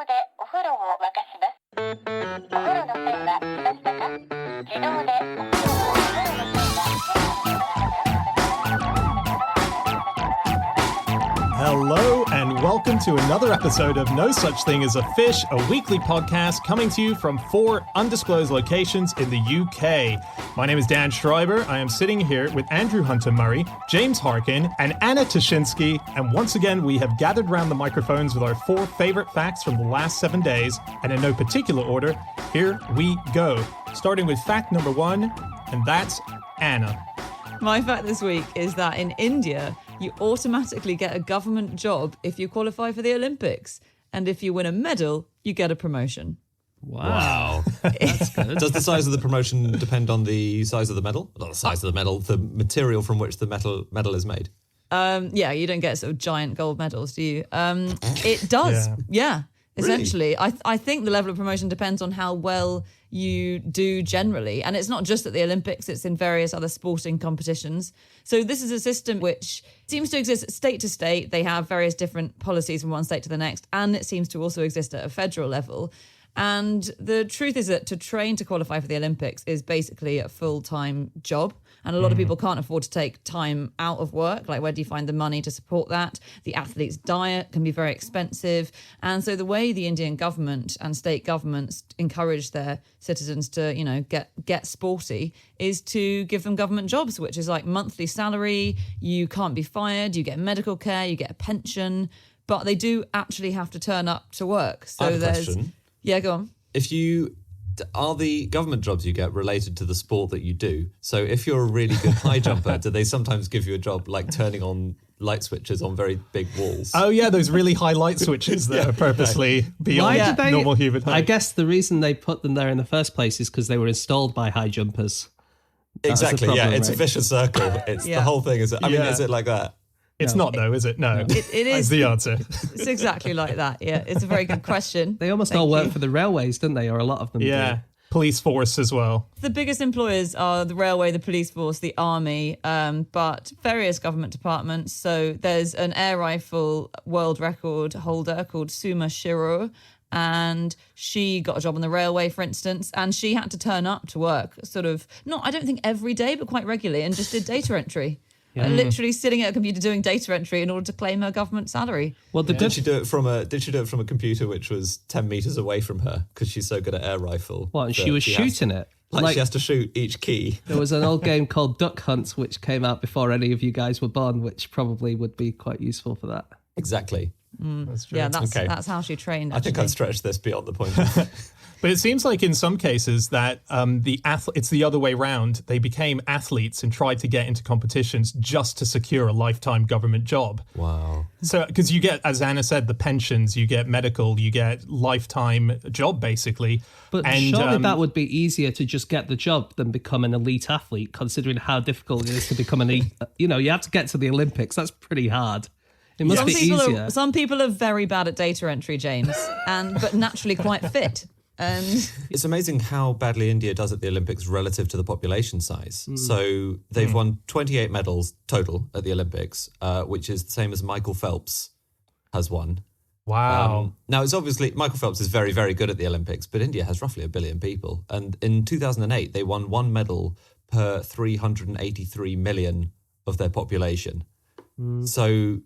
でお風呂を沸かします。お風呂の線は来ましたか？自動でお風呂の線Hello and welcome to another episode of No Such Thing as a Fish, a weekly podcast coming to you from 4 undisclosed locations in the UK. My name is Dan Schreiber. I am sitting here with Andrew Hunter-Murray, James Harkin, and Anna Tashinsky. And once again, we have gathered around the microphones with our 4 favorite facts from the last 7 days. And in no particular order, here we go. Starting with fact number 1, and that's Anna. My fact this week is that in India, you automatically get a government job if you qualify for the Olympics. And if you win a medal, you get a promotion. Wow. That's good. Does the size of the promotion depend on the size of the medal? Not the size of the medal, the material from which the medal is made. Yeah, you don't get sort of giant gold medals, do you? It does. Yeah. Essentially, Really? I think the level of promotion depends on how well you do generally. And it's not just at the Olympics, it's in various other sporting competitions. So this is a system which seems to exist state to state. They have various different policies from one state to the next. And it seems to also exist at a federal level. And the truth is that to train to qualify for the Olympics is basically a full-time job. And a lot of people can't afford to take time out of work. Like, where do you find the money to support that? The athlete's diet can be very expensive. And so the way the Indian government and state governments encourage their citizens to, you know, get sporty is to give them government jobs, which is like monthly salary. You can't be fired. You get medical care. You get a pension. But they do actually have to turn up to work. So I have a question. Yeah, go on. Are the government jobs you get related to the sport that you do? So if you're a really good high jumper, do they sometimes give you a job like turning on light switches on very big walls? Oh yeah, those really high light switches that are purposely beyond normal human height. I guess the reason they put them there in the first place is because they were installed by high jumpers. Exactly, problem, it's right? a vicious circle. It's the whole thing. Is it like that? It's not though, is it? No. It is. That's the answer. It's exactly like that. Yeah, it's a very good question. They almost all work for the railways, don't they? Or a lot of them Yeah. do. Police force as well. The biggest employers are the railway, the police force, the army, but various government departments. So there's an air rifle world record holder called Suma Shiro, and she got a job on the railway, for instance, and she had to turn up to work I don't think every day, but quite regularly, and just did data entry. Literally sitting at a computer doing data entry in order to claim her government salary. Well, Did she do it from a computer which was 10 meters away from her because she's so good at air rifle? What, and she was shooting it? Like she has to shoot each key. There was an old game called Duck Hunt, which came out before any of you guys were born, which probably would be quite useful for that. Exactly. That's true. Yeah, that's how she trained. I think actually. I've stretched this beyond the point. But it seems like in some cases that it's the other way round. They became athletes and tried to get into competitions just to secure a lifetime government job. Wow. So, because you get, as Anna said, the pensions, you get medical, you get lifetime job, basically. But surely that would be easier to just get the job than become an elite athlete, considering how difficult it is to become you have to get to the Olympics. That's pretty hard. It must be easier. Some people are very bad at data entry, James, but naturally quite fit. It's amazing how badly India does at the Olympics relative to the population size. So they've won 28 medals total at the Olympics, which is the same as Michael Phelps has won. Wow. Now, it's obviously, Michael Phelps is very, very good at the Olympics, but India has roughly 1 billion people. And in 2008, they won 1 medal per 383 million of their population. So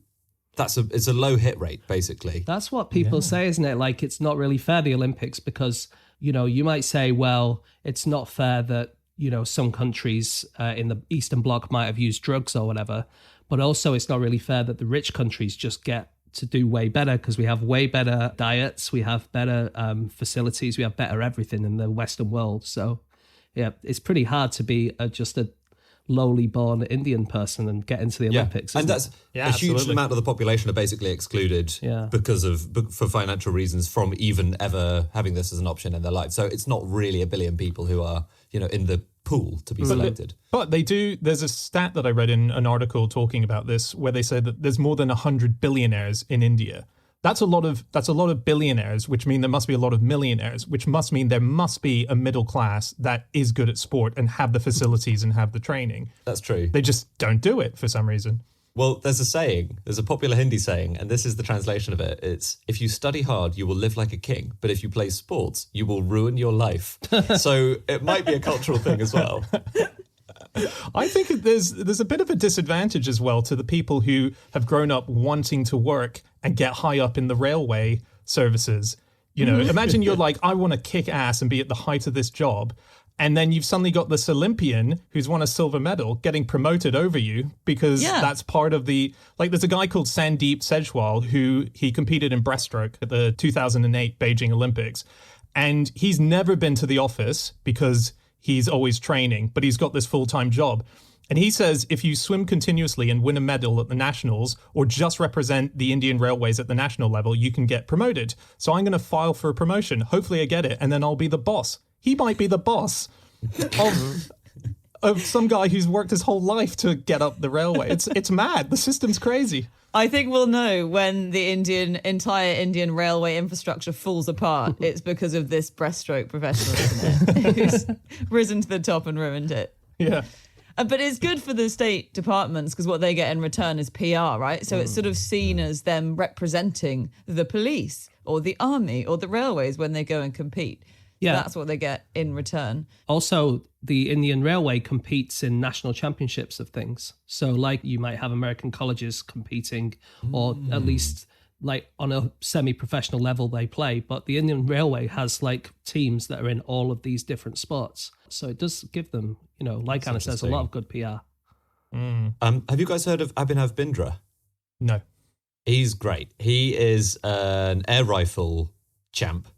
it's a low hit rate, basically. That's what people say, isn't it? Like, it's not really fair, the Olympics, because, you might say, well, it's not fair that, some countries in the Eastern Bloc might have used drugs or whatever. But also it's not really fair that the rich countries just get to do way better because we have way better diets, we have better facilities, we have better everything in the Western world. So, yeah, it's pretty hard to be just a lowly born Indian person and get into the Olympics. And that's a huge amount of the population are basically excluded for financial reasons from even ever having this as an option in their life. So it's not really 1 billion people who are, in the pool to be selected. But they do, there's a stat that I read in an article talking about this where they said that there's more than 100 billionaires in India. That's a lot of billionaires, which mean there must be a lot of millionaires, which must mean there must be a middle class that is good at sport and have the facilities and have the training. That's true. They just don't do it for some reason. Well, there's a popular Hindi saying, and this is the translation of it. It's, if you study hard, you will live like a king, but if you play sports, you will ruin your life. So it might be a cultural thing as well. I think there's a bit of a disadvantage as well to the people who have grown up wanting to work and get high up in the railway services. You know, imagine you're like, I want to kick ass and be at the height of this job. And then you've suddenly got this Olympian who's won a silver medal getting promoted over you because that's part of the... Like, there's a guy called Sandeep Sejwal who he competed in breaststroke at the 2008 Beijing Olympics. And he's never been to the office because he's always training, but he's got this full-time job. And he says if you swim continuously and win a medal at the nationals or just represent the Indian Railways at the national level, you can get promoted. So I'm going to file for a promotion. Hopefully I get it, and then I'll be the boss. He might be the boss of some guy who's worked his whole life to get up the railway. It's mad. The system's crazy. I think we'll know when the entire Indian railway infrastructure falls apart. It's because of this breaststroke professional, isn't it? Who's risen to the top and ruined it. Yeah. But it's good for the state departments because what they get in return is PR, right? So it's sort of seen as them representing the police or the army or the railways when they go and compete. Yeah. That's what they get in return. Also, the Indian Railway competes in national championships of things. So like you might have American colleges competing, or at least like on a semi-professional level they play. But the Indian Railway has like teams that are in all of these different sports. So it does give them, you know, like Anna says, a lot of good PR. Have you guys heard of Abhinav Bindra? No. He's great. He is an air rifle champ.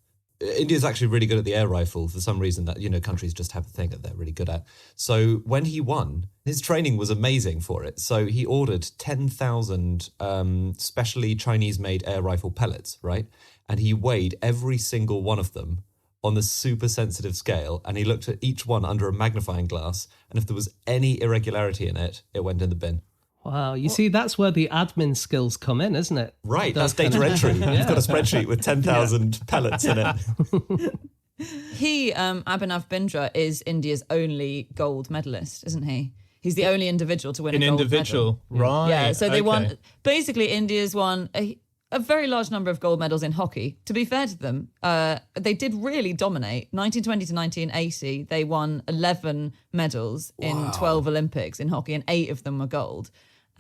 India's actually really good at the air rifle for some reason that, you know, countries just have a thing that they're really good at. So when he won, his training was amazing for it. So he ordered 10,000 specially Chinese-made air rifle pellets, right? And he weighed every single one of them on the super sensitive scale, and he looked at each one under a magnifying glass, and if there was any irregularity in it, it went in the bin. Wow, you see, that's where the admin skills come in, isn't it? Right, that's data entry. You've got a spreadsheet with 10,000 pellets in it. He, Abhinav Bindra, is India's only gold medalist, isn't he? He's the only individual to win a gold medal. Right. Yeah, so they won... Basically, India's won a very large number of gold medals in hockey. To be fair to them, they did really dominate. 1920 to 1980, they won 11 medals in 12 Olympics in hockey, and 8 of them were gold.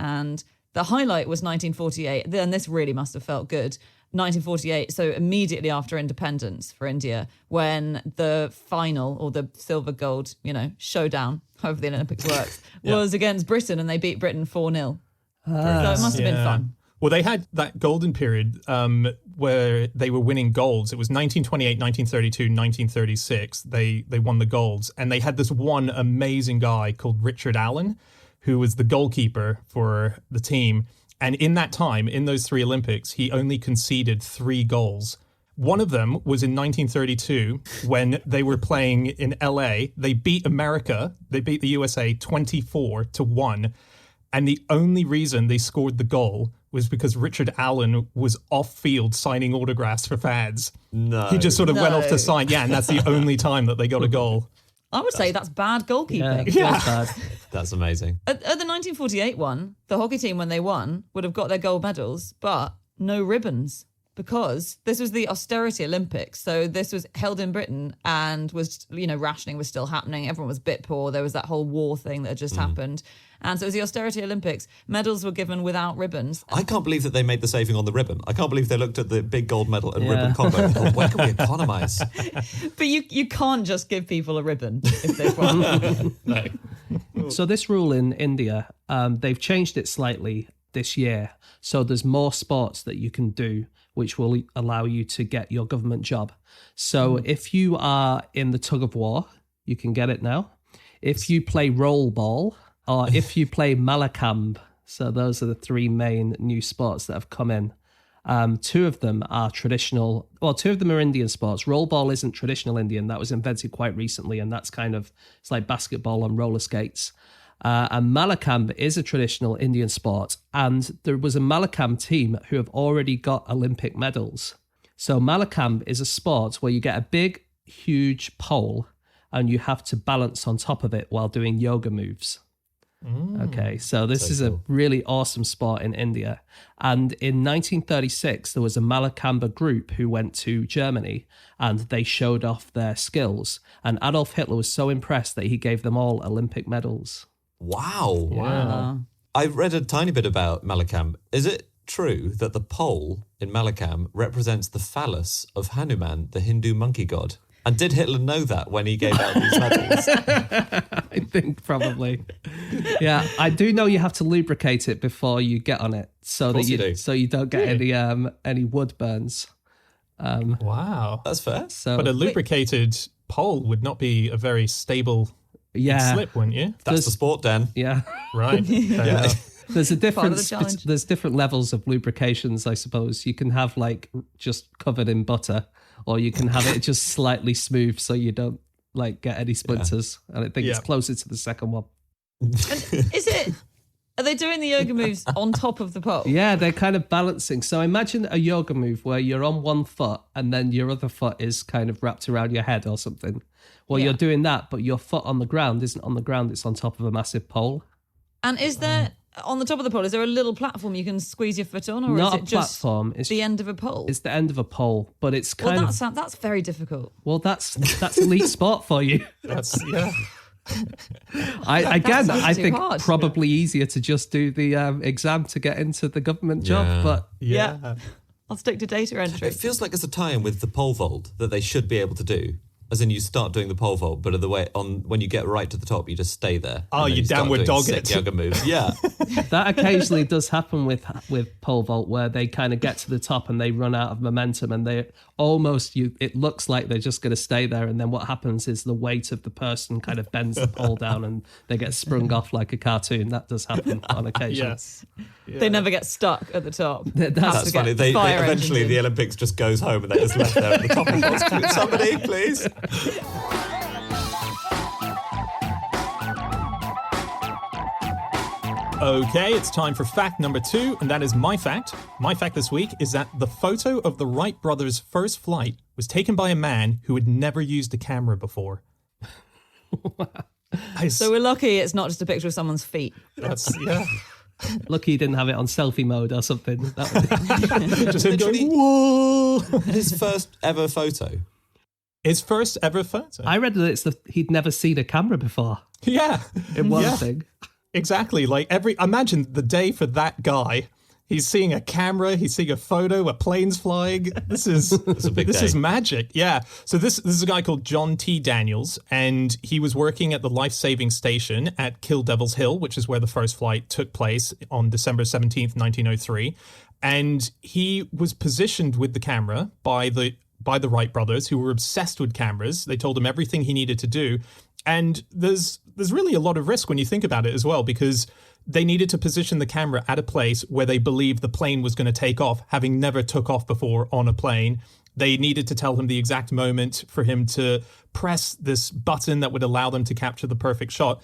And the highlight was 1948, and this really must have felt good. 1948, so immediately after independence for India, when the final, or the silver gold, you know, showdown, however the Olympics works, was against Britain, and they beat Britain 4-0. So it must have been fun. Well, they had that golden period where they were winning golds. It was 1928, 1932, 1936. They won the golds. And they had this one amazing guy called Richard Allen, who was the goalkeeper for the team. And in that time, in those 3 Olympics, he only conceded 3 goals. One of them was in 1932 when they were playing in LA. They beat America. They beat the USA 24-1. And the only reason they scored the goal was because Richard Allen was off field signing autographs for fans. No. He just sort of went off to sign. Yeah, and that's the only time that they got a goal. I would say that's bad goalkeeping. Yeah. Bad. That's amazing. At the 1948 one, the hockey team, when they won, would have got their gold medals, but no ribbons, because this was the austerity Olympics. So this was held in Britain and was, you know, rationing was still happening. Everyone was a bit poor. There was that whole war thing that had just happened. And so it was the austerity Olympics. Medals were given without ribbons. I can't believe that they made the saving on the ribbon. I can't believe they looked at the big gold medal and ribbon combo and thought, where can we economise? But you can't just give people a ribbon if they've won. No. So this rule in India, they've changed it slightly this year. So there's more sports that you can do, which will allow you to get your government job. So if you are in the tug of war, you can get it now. If you play roll ball, or if you play Malakhamb, so those are the 3 main new sports that have come in. 2 of them are traditional. Well, 2 of them are Indian sports. Roll ball isn't traditional Indian. That was invented quite recently, and that's it's like basketball on roller skates. And Malakhamb is a traditional Indian sport, and there was a Malakhamb team who have already got Olympic medals. So Malakhamb is a sport where you get a big, huge pole, and you have to balance on top of it while doing yoga moves. Okay, so this is cool. a really awesome sport in India. And in 1936, there was a Malakamba group who went to Germany and they showed off their skills. And Adolf Hitler was so impressed that he gave them all Olympic medals. Wow. Wow. I read a tiny bit about Malakam. Is it true that the pole in Malakam represents the phallus of Hanuman, the Hindu monkey god? And did Hitler know that when he gave out these medals? I think probably. Yeah, I do know you have to lubricate it before you get on it so that you do. so you don't get any wood burns. Wow. That's fair. So But a lubricated pole would not be a very stable slip, wouldn't you? That's the sport, Dan. yeah. Right. Fair enough. There's a Part of the difference. challenge. There's different levels of lubrications, I suppose. You can have like just covered in butter, or you can have it just slightly smooth so you don't like get any splinters. And I think it's Yeah. closer to the second one. Are they doing the yoga moves on top of the pole? Yeah, they're kind of balancing. So imagine a yoga move where you're on one foot and then your other foot is kind of wrapped around your head or something. Well, Yeah. you're doing that, but your foot on the ground isn't on the ground. It's on top of a massive pole. And is there, on the top of the pole, is there a little platform you can squeeze your foot on? Or Not is a it just platform. It's the end of a pole? It's the end of a pole, but it's Well, kind of that's very difficult. that's elite sport for you. That's, yeah. I That's too think hard. probably easier to just do the exam to get into the government job, Yeah. but Yeah. I'll stick to data entry. It feels like it's a tie-in with the pole vault that they should be able to do. As in, you start doing the pole vault, but when you get right to the top, you just stay there. Oh, And then you start downward doing dog sick it. yoga moves. Yeah. that occasionally does happen with pole vault, where they kind of get to the top and they run out of momentum, and they it looks like they're just going to stay there, and then what happens is the weight of the person kind of bends the pole down, and they get sprung off like a cartoon. That does happen on occasion. Yes. They never get stuck at the top. That's funny. They eventually, the Olympics just goes home and they're just left there at the top. Of somebody, please. Okay, it's time for fact number 2, and that is my fact. My fact this week is that the photo of the Wright brothers' first flight was taken by a man who had never used a camera before. So we're lucky it's not just a picture of someone's feet. That's, yeah. Lucky he didn't have it on selfie mode or something. That would Just him going, whoa! His first ever photo. His first ever photo. I read that he'd never seen a camera before Yeah. in one Yeah. thing. Exactly. Like imagine the day for that guy. He's seeing a camera, he's seeing a photo, a plane's flying. This is a big this day. is magic. Yeah. So this is a guy called John T. Daniels, and he was working at the life-saving station at Kill Devil's Hill, which is where the first flight took place on December 17th, 1903. And he was positioned with the camera by the Wright brothers, who were obsessed with cameras. They told him everything he needed to do. And there's really a lot of risk when you think about it as well, because they needed to position the camera at a place where they believed the plane was going to take off, having never took off before on a plane. They needed to tell him the exact moment for him to press this button that would allow them to capture the perfect shot.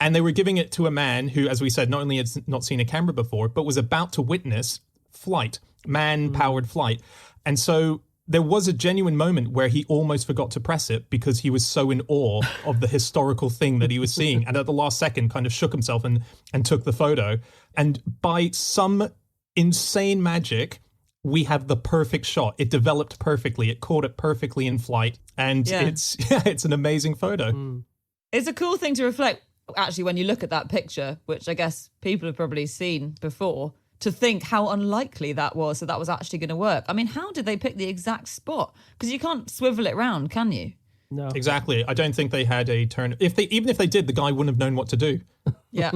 And they were giving it to a man who, as we said, not only had not seen a camera before, but was about to witness flight, man-powered flight. And so there was a genuine moment where he almost forgot to press it because he was so in awe of the historical thing that he was seeing. And at the last second kind of shook himself and took the photo. And by some insane magic, we have the perfect shot. It developed perfectly. It caught it perfectly in flight. And it's an amazing photo. It's a cool thing to reflect, actually, when you look at that picture, which I guess people have probably seen before, to think how unlikely that was actually going to work. I mean, how did they pick the exact spot? Because you can't swivel it round, can you? No. Exactly. I don't think they had a turn. Even if they did, the guy wouldn't have known what to do. Yeah.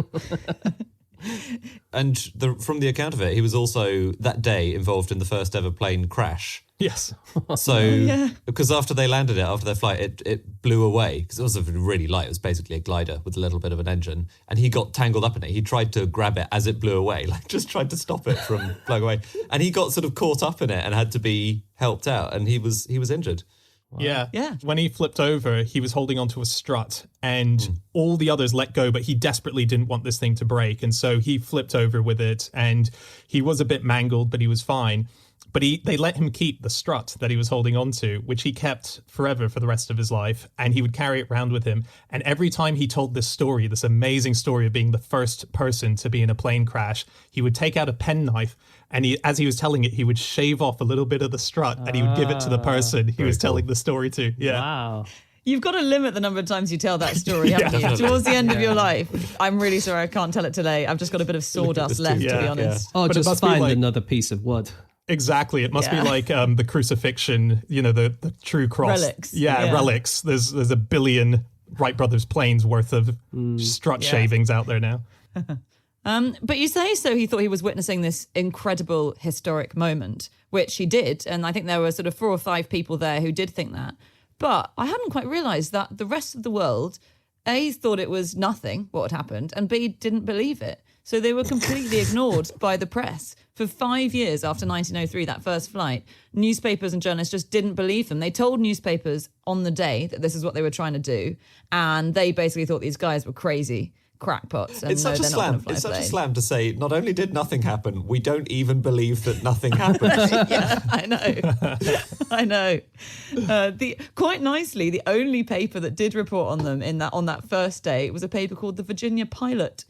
And from the account of it, he was also that day involved in the first ever plane crash. Yes. So, because after they landed it, after their flight, it blew away because it was really light. It was basically a glider with a little bit of an engine. And he got tangled up in it. He tried to grab it as it blew away, like just tried to stop it from blowing away. And he got sort of caught up in it and had to be helped out. And he was injured. Yeah. Yeah. When he flipped over, he was holding onto a strut and all the others let go, but he desperately didn't want this thing to break. And so he flipped over with it and he was a bit mangled, but he was fine. But they let him keep the strut that he was holding onto, which he kept forever for the rest of his life. And he would carry it around with him. And every time he told this story, this amazing story of being the first person to be in a plane crash, he would take out a penknife. And as he was telling it, he would shave off a little bit of the strut and he would give it to the person he was telling the story to. Yeah. Wow. You've got to limit the number of times you tell that story, haven't you? Definitely. Towards the end of your life. I'm really sorry I can't tell it today. I've just got a bit of sawdust left, to be honest. Or But it just must be find like- another piece of wood. Exactly. It must be like the crucifixion, the true cross. Relics. Yeah, relics. There's a billion Wright Brothers planes worth of strut shavings out there now. But you say so he thought he was witnessing this incredible historic moment, which he did. And I think there were sort of 4 or 5 people there who did think that. But I hadn't quite realised that the rest of the world, A, thought it was nothing, what had happened, and B, didn't believe it. So they were completely ignored by the press. For 5 years after 1903, that first flight, newspapers and journalists just didn't believe them. They told newspapers on the day that this is what they were trying to do, and they basically thought these guys were crazy crackpots. And It's such a they're not gonna slam. fly It's such a plane. slam to say, not only did nothing happen, we don't even believe that nothing happened. Yeah, I know. I know. Quite nicely, the only paper that did report on them on that first day was a paper called the Virginia Pilot,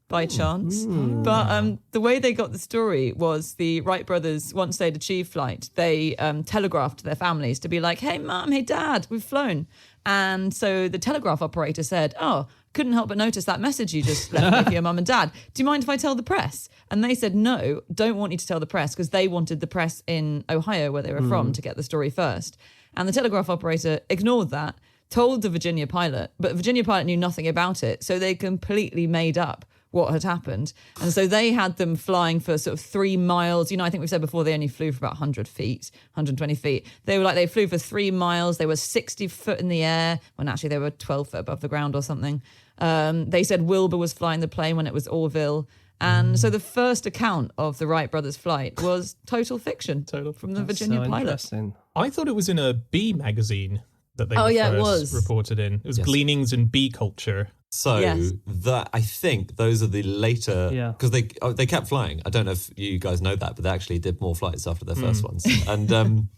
by chance. But the way they got the story was the Wright brothers, once they'd achieved flight, they telegraphed to their families to be like, hey, Mum, hey, Dad, we've flown. And so the telegraph operator said, oh, couldn't help but notice that message you just left me for your mum and dad. Do you mind if I tell the press? And they said, no, don't want you to tell the press, because they wanted the press in Ohio, where they were from, to get the story first. And the telegraph operator ignored that, told the Virginia pilot, but the Virginia pilot knew nothing about it. So they completely made up what had happened. And so they had them flying for sort of 3 miles. I think we've said before they only flew for about 100 feet, 120 feet. They flew for 3 miles. They were 60 foot in the air when actually they were 12 foot above the ground or something. They said Wilbur was flying the plane when it was Orville. And so the first account of the Wright brothers' flight was total fiction from the Virginia pilot. Interesting. I thought it was in a bee magazine that they it first was. reported in. It was Gleanings in Bee Culture. So Yes. that I think those are the later, because they kept flying. I don't know if you guys know that, but they actually did more flights after their first ones. And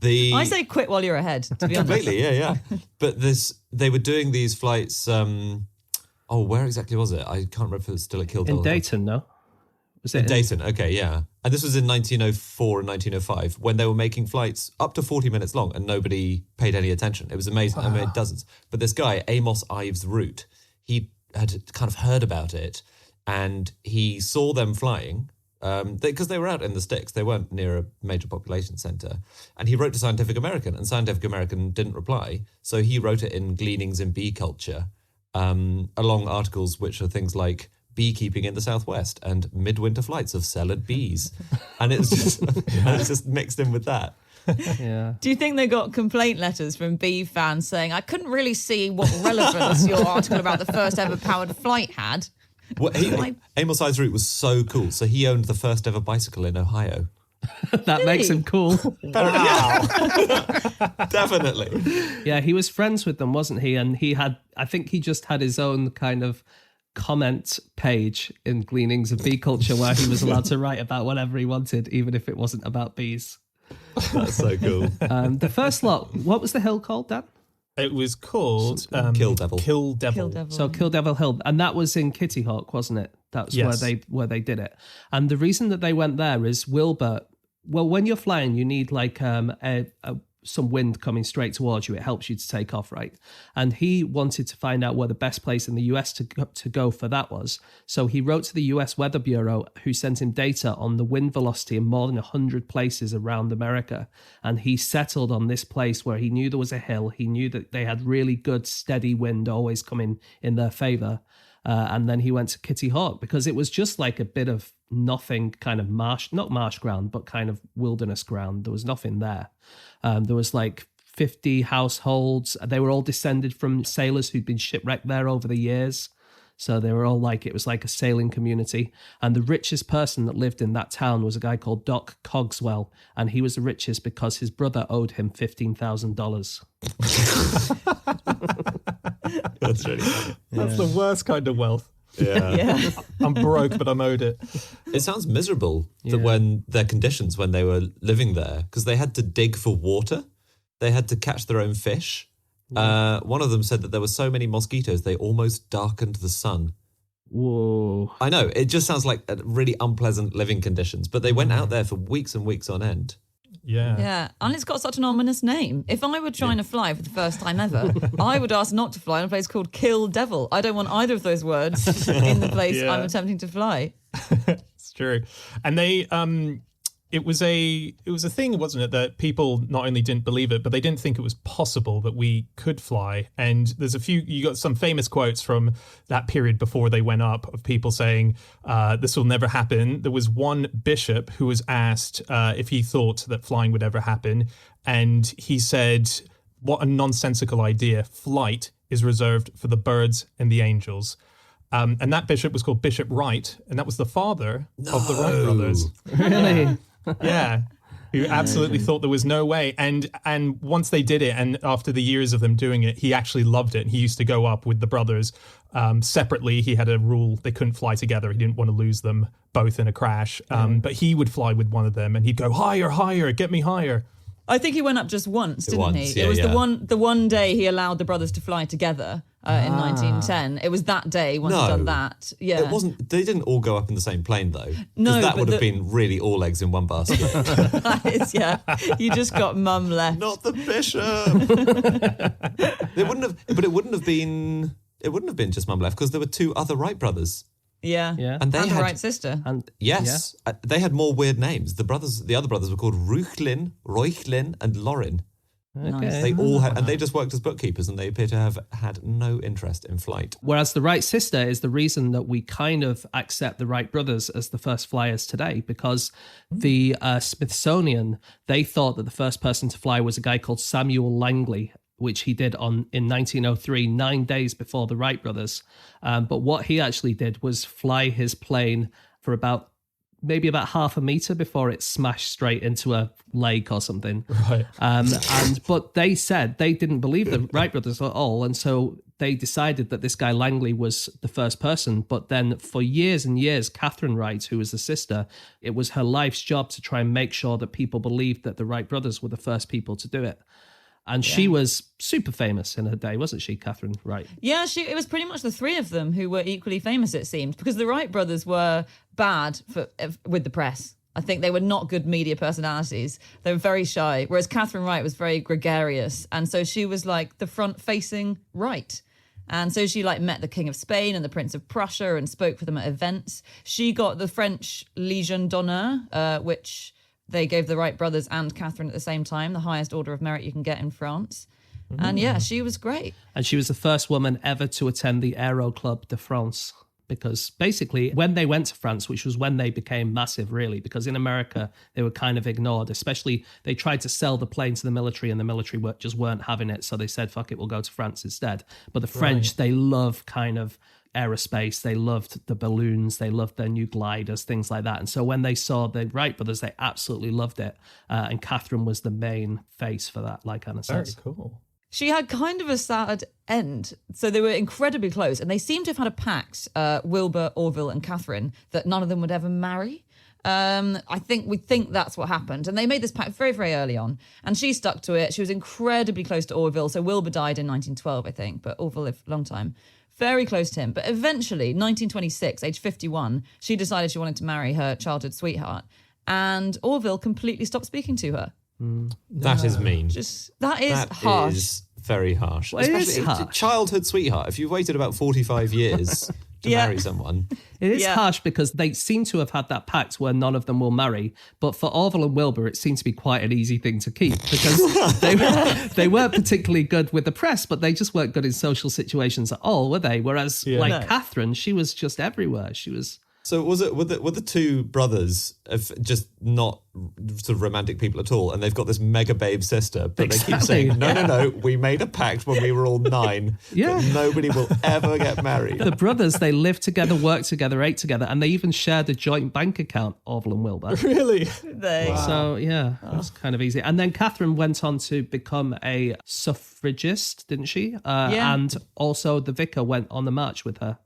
I say quit while you're ahead, to be honest. completely, yeah. But they were doing these flights. Where exactly was it? I can't remember if it was still at Kildare. In Dayton, no? Was it In Dayton, okay, yeah. And this was in 1904 and 1905 when they were making flights up to 40 minutes long and nobody paid any attention. It was amazing. I made dozens. But this guy, Amos Ives Root, he had kind of heard about it and he saw them flying because they were out in the sticks. They weren't near a major population centre. And he wrote to Scientific American and Scientific American didn't reply. So he wrote it in Gleanings in Bee Culture, along articles which are things like beekeeping in the Southwest and midwinter flights of cellared bees. And it's just mixed in with that. Yeah. Do you think they got complaint letters from bee fans saying, I couldn't really see what relevance your article about the first ever powered flight had? Well, Amos Ives Root was so cool. So he owned the first ever bicycle in Ohio. That makes him cool. Definitely. Yeah, he was friends with them, wasn't he? And I think he just had his own kind of comment page in Gleanings of Bee Culture where he was allowed to write about whatever he wanted, even if it wasn't about bees. That's so cool. The first lot, what was the hill called, Dan? It was called Kill Devil. Kill Devil. Kill Devil. So Kill Devil Hill, and that was in Kitty Hawk, wasn't it? That's Yes. where they did it. And the reason that they went there is Wilbur. Well, when you're flying, you need like some wind coming straight towards you. It helps you to take off, right? And he wanted to find out where the best place in the US to go for that was. So he wrote to the US Weather Bureau, who sent him data on the wind velocity in more than 100 places around America. And he settled on this place where he knew there was a hill. He knew that they had really good, steady wind always coming in their favor. And then he went to Kitty Hawk because it was just like a bit of nothing, kind of not marsh ground, but kind of wilderness ground. There was nothing there. There was like 50 households. They were all descended from sailors who'd been shipwrecked there over the years. So they were all like, it was like a sailing community. And the richest person that lived in that town was a guy called Doc Cogswell. And he was the richest because his brother owed him $15,000. That's really funny. That's the worst kind of wealth. Yeah. I'm broke, but I'm owed it. It sounds miserable that when their conditions when they were living there, because they had to dig for water, they had to catch their own fish. One of them said that there were so many mosquitoes they almost darkened the sun. Whoa. I know, it just sounds like really unpleasant living conditions, but they went out there for weeks and weeks on end. Yeah. Yeah, and it's got such an ominous name. If I were trying to fly for the first time ever, I would ask not to fly in a place called Kill Devil. I don't want either of those words in the place I'm attempting to fly. It's true. And they it was a thing, wasn't it, that people not only didn't believe it, but they didn't think it was possible that we could fly. And there's you got some famous quotes from that period before they went up of people saying, this will never happen. There was one bishop who was asked if he thought that flying would ever happen. And he said, what a nonsensical idea. Flight is reserved for the birds and the angels. And that bishop was called Bishop Wright, and that was the father of the Wright brothers. Really? Yeah, who absolutely thought there was no way. And once they did it, and after the years of them doing it, he actually loved it. He used to go up with the brothers separately. He had a rule they couldn't fly together. He didn't want to lose them both in a crash. But he would fly with one of them, and he'd go, higher, higher, get me higher. I think he went up just once, didn't he? Yeah, it was the one day he allowed the brothers to fly together in 1910. It was that day once he'd done that. Yeah, It wasn't. They didn't all go up in the same plane though. No, because that but would have been really all eggs in one basket. That is, yeah. You just got mum left. Not the bishop. It wouldn't have. But it wouldn't have been. It wouldn't have been just mum left because there were two other Wright brothers. Yeah, and they and the had right sister. And yes, they had more weird names. The other brothers were called Ruchlin, Reuchlin, and Lorin. Okay. They all had, and they just worked as bookkeepers, and they appear to have had no interest in flight. Whereas the Wright sister is the reason that we kind of accept the Wright brothers as the first flyers today, because the Smithsonian, they thought that the first person to fly was a guy called Samuel Langley, which he did in 1903, 9 days before the Wright brothers. But what he actually did was fly his plane for maybe about half a meter before it smashed straight into a lake or something. Right. But they said they didn't believe the Wright brothers at all. And so they decided that this guy Langley was the first person. But then for years and years, Catherine Wright, who was the sister, it was her life's job to try and make sure that people believed that the Wright brothers were the first people to do it. And she was super famous in her day, wasn't she, Catherine Wright? Yeah, it was pretty much the three of them who were equally famous, it seemed, because the Wright brothers were bad with the press. I think they were not good media personalities. They were very shy, whereas Catherine Wright was very gregarious. And so she was like the front-facing Wright. And so she met the King of Spain and the Prince of Prussia and spoke for them at events. She got the French Legion d'honneur, which they gave the Wright brothers and Catherine at the same time, the highest order of merit you can get in France. And yeah, she was great. And she was the first woman ever to attend the Aero Club de France. Because basically, when they went to France, which was when they became massive, really, because in America, they were kind of ignored, especially they tried to sell the plane to the military and the military just weren't having it. So they said, fuck it, we'll go to France instead. But the French, they love kind of aerospace. They loved the balloons. They loved their new gliders, things like that. And so when they saw the Wright brothers, they absolutely loved it. And Catherine was the main face for that, like Anna says. Very cool. She had kind of a sad end. So they were incredibly close. And they seem to have had a pact, Wilbur, Orville and Catherine, that none of them would ever marry. We think that's what happened. And they made this pact very, very early on. And she stuck to it. She was incredibly close to Orville. So Wilbur died in 1912, I think. But Orville lived a long time. Very close to him. But eventually, 1926, age 51, she decided she wanted to marry her childhood sweetheart. And Orville completely stopped speaking to her. That is mean. That is harsh. That is very harsh. Well, it is Especially harsh. Childhood sweetheart. If you've waited about 45 years to marry someone. It is harsh because they seem to have had that pact where none of them will marry. But for Orville and Wilbur, it seemed to be quite an easy thing to keep because they weren't particularly good with the press, but they just weren't good in social situations at all, were they? Whereas Catherine, she was just everywhere. She was... So were the two brothers just not sort of romantic people at all, and they've got this mega babe sister, but they keep saying, no, we made a pact when we were all 9 that nobody will ever get married. The brothers, they lived together, worked together, ate together, and they even shared a joint bank account, Orville and Wilbur. Really? So, yeah, it was kind of easy. And then Catherine went on to become a suffragist, didn't she? And also the vicar went on the march with her.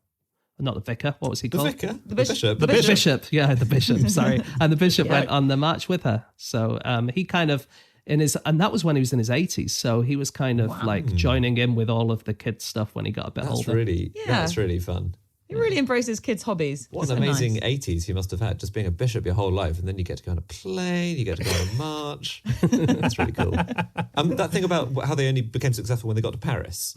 Not the vicar. What was he The called? vicar? The bishop. The bishop. Bishop. Yeah, the bishop. Sorry. And the bishop went on the march with her. So he kind of and that was when he was in his 80s. So he was kind of like joining in with all of the kids stuff when he got a bit older. That's really fun. He really embraces kids' hobbies. What an amazing 80s he must have had, just being a bishop your whole life, and then you get to go on a plane, you get to go on a march. That's really cool. That thing about how they only became successful when they got to Paris.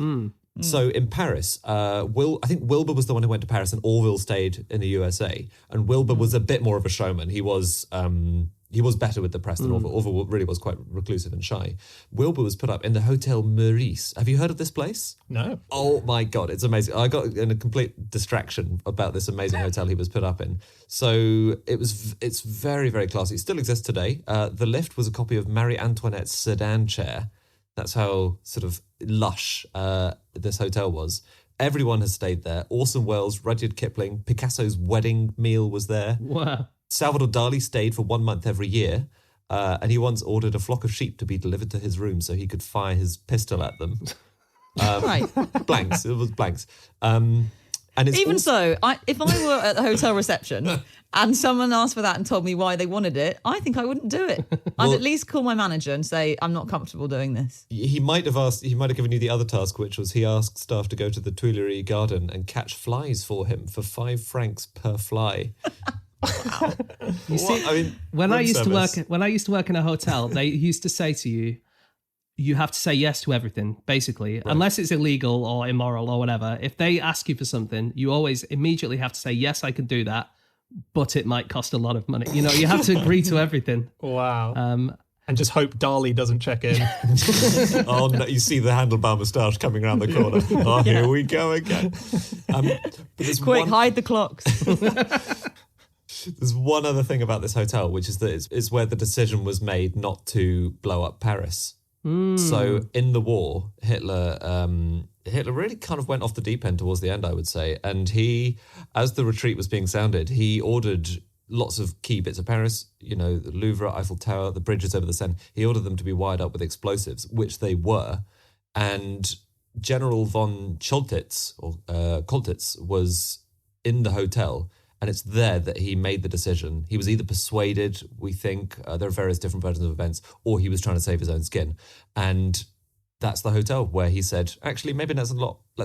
So in Paris, I think Wilbur was the one who went to Paris, and Orville stayed in the USA. And Wilbur was a bit more of a showman. He was better with the press than Orville. Orville really was quite reclusive and shy. Wilbur was put up in the Hotel Meurice. Have you heard of this place? No. Oh my God, it's amazing. I got in a complete distraction about this amazing hotel he was put up in. So it's very, very classy. It still exists today. The lift was a copy of Marie Antoinette's sedan chair. That's how sort of lush this hotel was. Everyone has stayed there. Orson Welles, Rudyard Kipling, Picasso's wedding meal was there. Wow. Salvador Dali stayed for 1 month every year, and he once ordered a flock of sheep to be delivered to his room so he could fire his pistol at them. Right. Blanks. It was blanks. And it's Even also- so, if I were at the hotel reception and someone asked for that and told me why they wanted it, I think I wouldn't do it. I'd at least call my manager and say, I'm not comfortable doing this. He might have given you the other task, which was he asked staff to go to the Tuileries garden and catch flies for him for 5 francs per fly. You see, I mean, when I room used service. to work in a hotel, they used to say to you, you have to say yes to everything, basically, unless it's illegal or immoral or whatever. If they ask you for something, you always immediately have to say, yes, I can do that, but it might cost a lot of money. You know, you have to agree to everything. Wow. And just hope Dali doesn't check in. Oh, no, you see the handlebar moustache coming around the corner. Oh, here we go again. But Quick, hide the clocks. There's one other thing about this hotel, which is that it's where the decision was made not to blow up Paris. So in the war, Hitler really kind of went off the deep end towards the end, I would say. And he, as the retreat was being sounded, he ordered lots of key bits of Paris, you know, the Louvre, Eiffel Tower, the bridges over the Seine. He ordered them to be wired up with explosives, which they were. And General von Choltitz was in the hotel. And it's there that he made the decision. He was either persuaded, we think, there are various different versions of events, or he was trying to save his own skin. And that's the hotel where he said, actually, maybe let's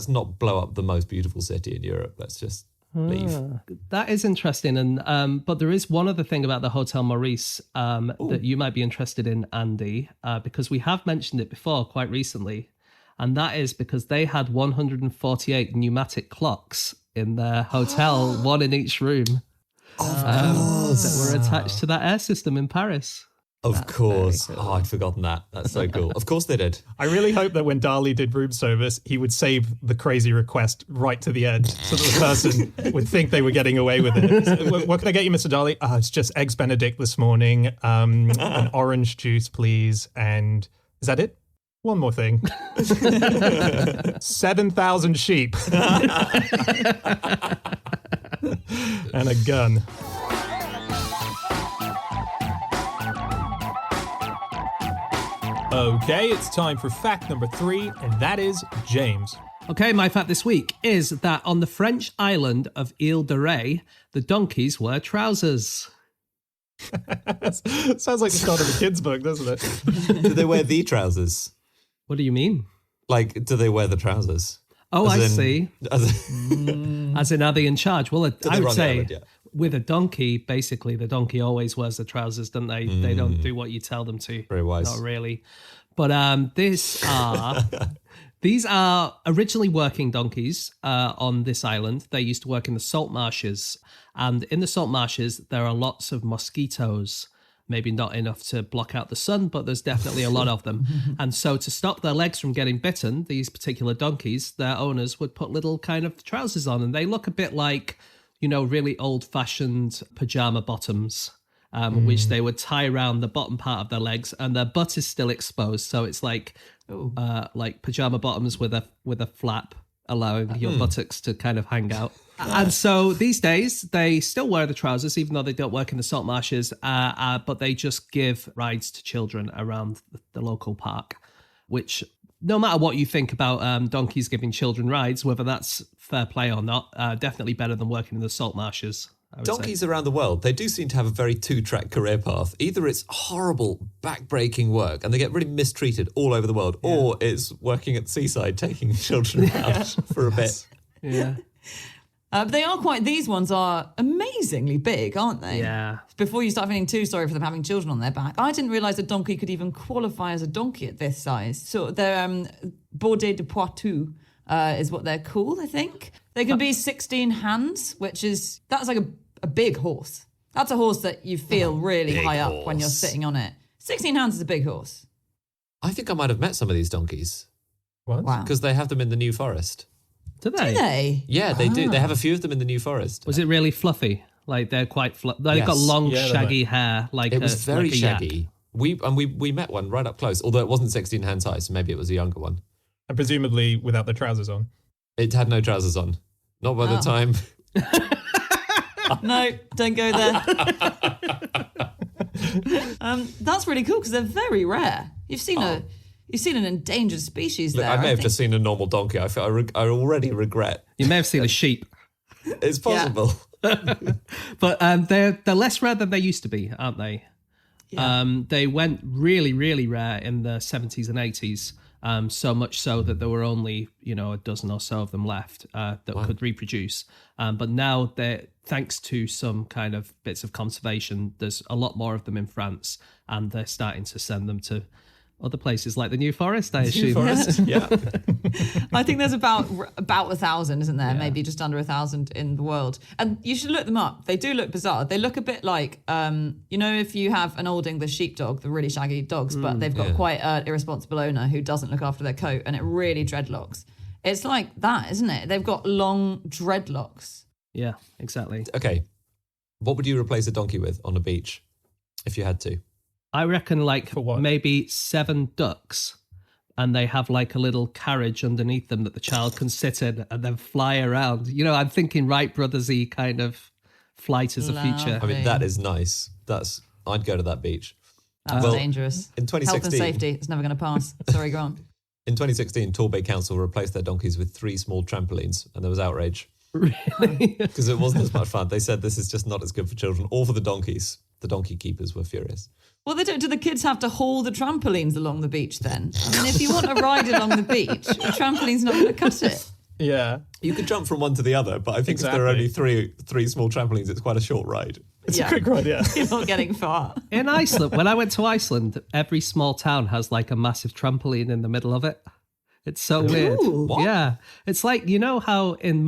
not blow up the most beautiful city in Europe. Let's just leave. That is interesting. And but there is one other thing about the Hotel Maurice that you might be interested in, Andy, because we have mentioned it before quite recently. And that is because they had 148 pneumatic clocks in their hotel, one in each room, that were attached to that air system in Paris. Of course. Cool. Oh, I'd forgotten that. That's so cool. Of course they did. I really hope that when Dali did room service, he would save the crazy request right to the end so that the person would think they were getting away with it. So, what can I get you, Mr. Dali? It's just Eggs Benedict this morning, an orange juice, please. And is that it? One more thing. 7,000 sheep. And a gun. Okay, it's time for fact number 3, and that is James. Okay, my fact this week is that on the French island of Ile de Ré, the donkeys wear trousers. Sounds like the start of a kid's book, doesn't it? Do they wear the trousers? What do you mean? Like, do they wear the trousers? Oh, As I in- see. As in, are they in charge? Well, I they would run the say island, yeah. with a donkey, basically, the donkey always wears the trousers, don't they? They don't do what you tell them to. Very wise. Not really. But these are originally working donkeys on this island. They used to work in the salt marshes. And in the salt marshes, there are lots of mosquitoes. Maybe not enough to block out the sun, but there's definitely a lot of them. And so to stop their legs from getting bitten, these particular donkeys, their owners would put little kind of trousers on, and they look a bit like, you know, really old-fashioned pajama bottoms, which they would tie around the bottom part of their legs, and their butt is still exposed. So it's like pajama bottoms with a flap, allowing your buttocks to kind of hang out. And so these days, they still wear the trousers, even though they don't work in the salt marshes, but they just give rides to children around the local park, which no matter what you think about donkeys giving children rides, whether that's fair play or not, definitely better than working in the salt marshes. Donkeys around the world, they do seem to have a very two-track career path. Either it's horrible, back-breaking work, and they get really mistreated all over the world, or it's working at the seaside, taking children around for a bit. Yeah. These ones are amazingly big, aren't they? Yeah. Before you start feeling too sorry for them having children on their back. I didn't realise a donkey could even qualify as a donkey at this size. So they're Bordé de Poitou is what they're called, I think. They can be 16 hands, that's like a big horse. That's a horse that you feel really high up when you're sitting on it. 16 hands is a big horse. I think I might have met some of these donkeys. What? Wow. Because they have them in the New Forest. Do they? Do they? Yeah, they do. They have a few of them in the New Forest. Was it really fluffy? Like they're quite they've Yes. got long, Yeah, shaggy hair. Like It was very like a yak. shaggy. We met one right up close, although it wasn't 16 hands high, so maybe it was a younger one. And presumably without the trousers on. It had no trousers on. Not by the time. No, don't go there. That's really cool because they're very rare. You've seen an endangered species Look, there. I may have think. just seen a normal donkey. I already regret. You may have seen a sheep, It's possible. but they're less rare than they used to be, aren't they? Yeah. They went really, really rare in the 70s and 80s. So much so that there were only, a dozen or so of them left that could reproduce. But now, thanks to some kind of bits of conservation, there's a lot more of them in France, and they're starting to send them to other places like the New Forest, I assume. Yeah. I think there's about 1,000, isn't there? Maybe just under 1,000 in the world. And you should look them up. They do look bizarre. They look a bit like, if you have an old English sheepdog, the really shaggy dogs, but they've got quite an irresponsible owner who doesn't look after their coat, and it really dreadlocks. It's like that, isn't it? They've got long dreadlocks. Yeah, exactly. Okay. What would you replace a donkey with on a beach if you had to? I reckon For what? maybe 7 ducks, and they have like a little carriage underneath them that the child can sit in and then fly around. I'm thinking Wright Brothers-y kind of flight as a feature. I mean, that is nice. I'd go to that beach. That's dangerous. In 2016, Health and safety, it's never going to pass. Sorry, Grant. In 2016, Torbay Council replaced their donkeys with 3 small trampolines, and there was outrage. Really? Because it wasn't as much fun. They said this is just not as good for children or for the donkeys. The donkey keepers were furious. Well, do the kids have to haul the trampolines along the beach then? I mean, if you want a ride along the beach, a trampoline's not going to cut it. Yeah. You could jump from one to the other, but I think if there are only three small trampolines, it's quite a short ride. It's a quick ride, yeah. You're not getting far. In Iceland, when I went to Iceland, every small town has like a massive trampoline in the middle of it. It's so weird. What? Yeah. It's like, how in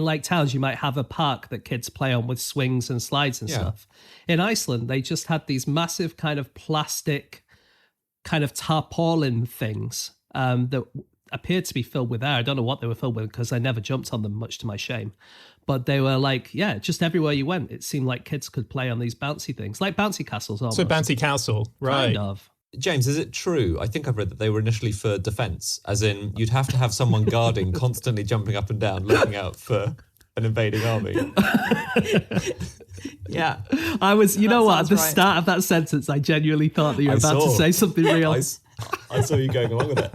like towns you might have a park that kids play on with swings and slides and stuff. In Iceland, they just had these massive kind of plastic kind of tarpaulin things that appeared to be filled with air. I don't know what they were filled with because I never jumped on them, much to my shame. But they were like, just everywhere you went, it seemed like kids could play on these bouncy things, like bouncy castles almost. So Bouncy Castle, right. Kind of. James, is it true? I think I've read that they were initially for defence, as in you'd have to have someone guarding, constantly jumping up and down, looking out for an invading army. Yeah. I was, you know what, at the sounds right. start of that sentence, I genuinely thought that you were about to say something real. I saw you going along with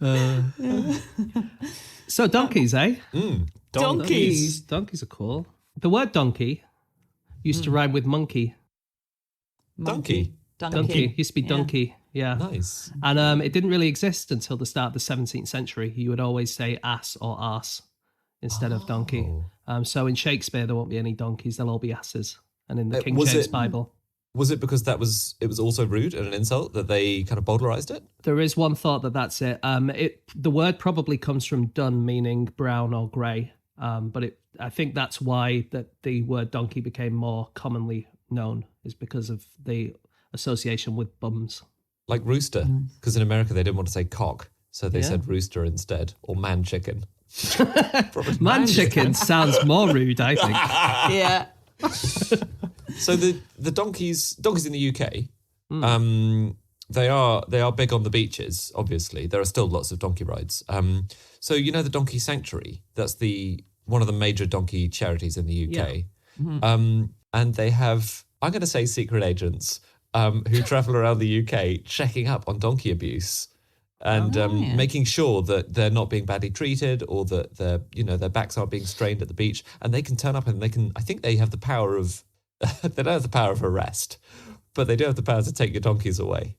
it. So donkeys, eh? Donkeys. Donkeys are cool. The word donkey used to rhyme with monkey. Donkey. Donkey. Used to be donkey. Yeah. Nice. And it didn't really exist until the start of the 17th century. You would always say ass or arse instead of donkey. So in Shakespeare, there won't be any donkeys. They'll all be asses. And in the King James Bible. Was it because it was also rude and an insult that they kind of bowdlerized it? There is one thought that's it. The word probably comes from dun, meaning brown or grey. But I think that's why that the word donkey became more commonly known, is because of the association with bums. Like rooster, because in America they didn't want to say cock, so they said rooster instead, or man chicken. Man chicken sounds more rude, I think. Yeah. So the donkeys in the UK, they are big on the beaches. Obviously, there are still lots of donkey rides. So the Donkey Sanctuary. That's one of the major donkey charities in the UK. Yeah. And they have, I'm going to say, secret agents who travel around the UK checking up on donkey abuse and making sure that they're not being badly treated or that their backs aren't being strained at the beach. And they can turn up and I think they have the power of, they don't have the power of arrest, but they do have the power to take your donkeys away.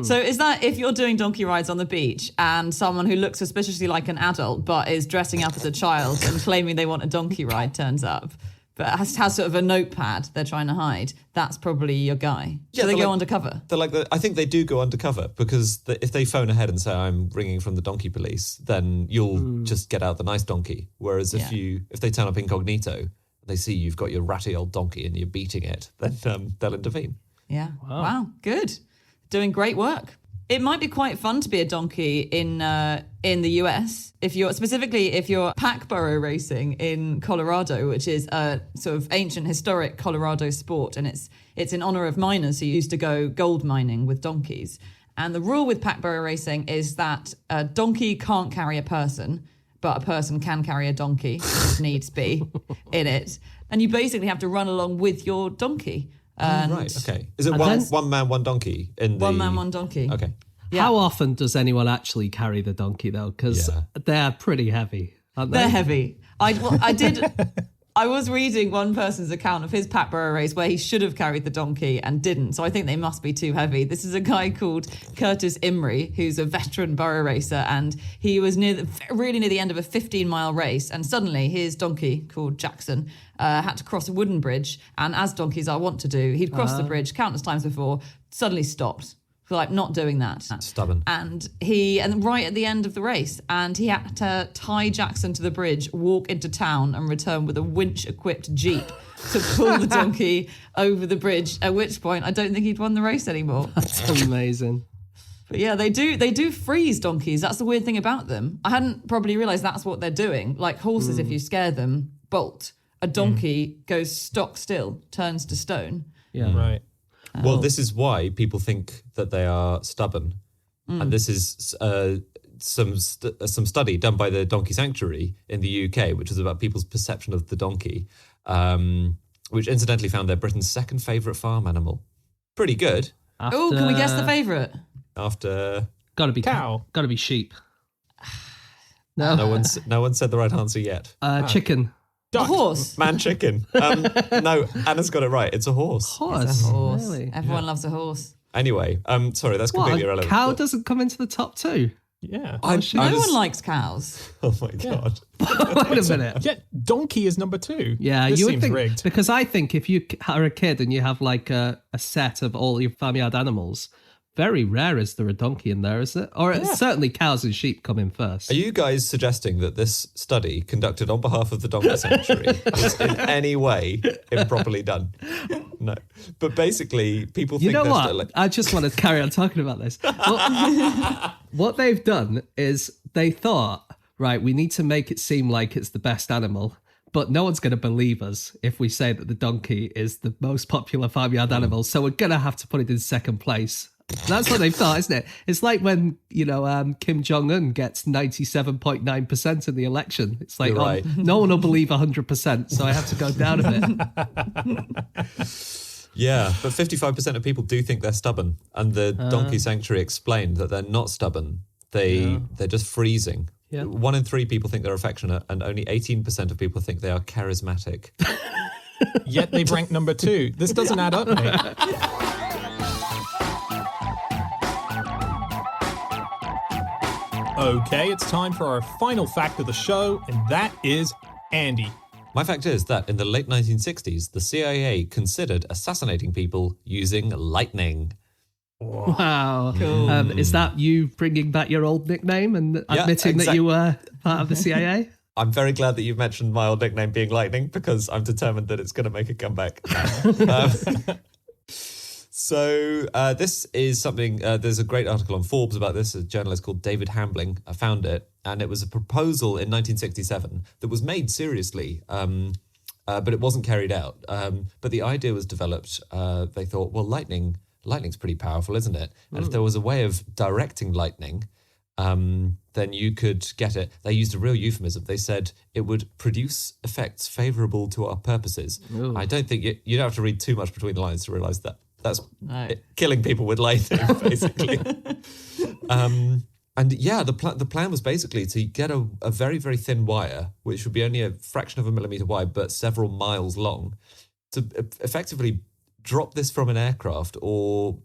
So is that if you're doing donkey rides on the beach and someone who looks suspiciously like an adult but is dressing up as a child and claiming they want a donkey ride turns up, but has sort of a notepad they're trying to hide, that's probably your guy. So they go undercover? I think they do go undercover because if they phone ahead and say, I'm ringing from the donkey police, then you'll just get out the nice donkey. Whereas if they turn up incognito, they see you've got your ratty old donkey and you're beating it, then they'll intervene. Yeah. Wow. Good. Doing great work. It might be quite fun to be a donkey in the US if you're pack burro racing in Colorado, which is a sort of ancient historic Colorado sport, and it's in honor of miners who used to go gold mining with donkeys. And the rule with pack burro racing is that a donkey can't carry a person, but a person can carry a donkey if needs be in it. And you basically have to run along with your donkey. Right, okay. Is it one man, one donkey? One man, one donkey. Okay. Yeah. How often does anyone actually carry the donkey, though? Because they're pretty heavy, aren't they? They're heavy. I was reading one person's account of his pack burro race where he should have carried the donkey and didn't. So I think they must be too heavy. This is a guy called Curtis Imrie, who's a veteran burro racer, and he was really near the end of a 15-mile race, and suddenly his donkey, called Jackson, had to cross a wooden bridge, and as donkeys are wont to do, he'd crossed the bridge countless times before, suddenly stopped. Like, not doing that. Stubborn. And right at the end of the race, and he had to tie Jackson to the bridge, walk into town and return with a winch-equipped jeep to pull the donkey over the bridge, at which point I don't think he'd won the race anymore. That's amazing. But yeah, they do freeze donkeys. That's the weird thing about them. I hadn't probably realised that's what they're doing. Like horses, if you scare them, bolt. A donkey goes stock still, turns to stone. Yeah. Right. Well, this is why people think that they are stubborn. And this is some study done by the Donkey Sanctuary in the UK, which was about people's perception of the donkey, which incidentally found they're Britain's second favourite farm animal. Pretty good. Oh, can we guess the favourite? After... Gotta be cow. Gotta be sheep. No. No one said the right answer yet. Chicken. A horse. Man chicken. No, Anna's got it right. It's a horse. Horse. It's a horse. Really? Everyone loves a horse. Anyway, sorry, that's completely irrelevant. Cow doesn't come into the top two. Yeah. No one likes cows. Oh my God. Wait a minute. Yeah, donkey is number 2. Yeah, this you would seems think, rigged. because I think if you are a kid and you have like a set of all your farmyard animals, very rare is there a donkey in there, is it? Or certainly cows and sheep come in first. Are you guys suggesting that this study conducted on behalf of the Donkey Sanctuary was in any way improperly done? No. But basically, people think You know they're what? still like... I just want to carry on talking about this. What they've done is they thought, right, we need to make it seem like it's the best animal, but no one's going to believe us if we say that the donkey is the most popular farmyard animal, so we're going to have to put it in second place. That's what they've thought, isn't it? It's like when, Kim Jong-un gets 97.9% in the election. It's like, You're right. no one will believe 100%, so I have to go down a bit. Yeah, but 55% of people do think they're stubborn. And the Donkey Sanctuary explained that they're not stubborn. They're just freezing. Yeah. 1 in 3 people think they're affectionate, and only 18% of people think they are charismatic. Yet they've ranked number 2. This doesn't add up, mate. Okay, it's time for our final fact of the show, and that is Andy. My fact is that in the late 1960s, the CIA considered assassinating people using lightning. Wow. Cool. Is that you bringing back your old nickname and admitting that you were part of the CIA? I'm very glad that you've mentioned my old nickname being Lightning because I'm determined that it's going to make a comeback. So this is something, there's a great article on Forbes about this. A journalist called David Hambling found it, and it was a proposal in 1967 that was made seriously, but it wasn't carried out. But the idea was developed. They thought, well, lightning's pretty powerful, isn't it? And if there was a way of directing lightning, then you could get it. They used a real euphemism. They said it would produce effects favourable to our purposes. Ooh. I don't think you don't have to read too much between the lines to realise that That's No. killing people with lightning, basically. And yeah, the plan was basically to get a very, very thin wire, which would be only a fraction of a millimeter wide, but several miles long, to effectively drop this from an aircraft or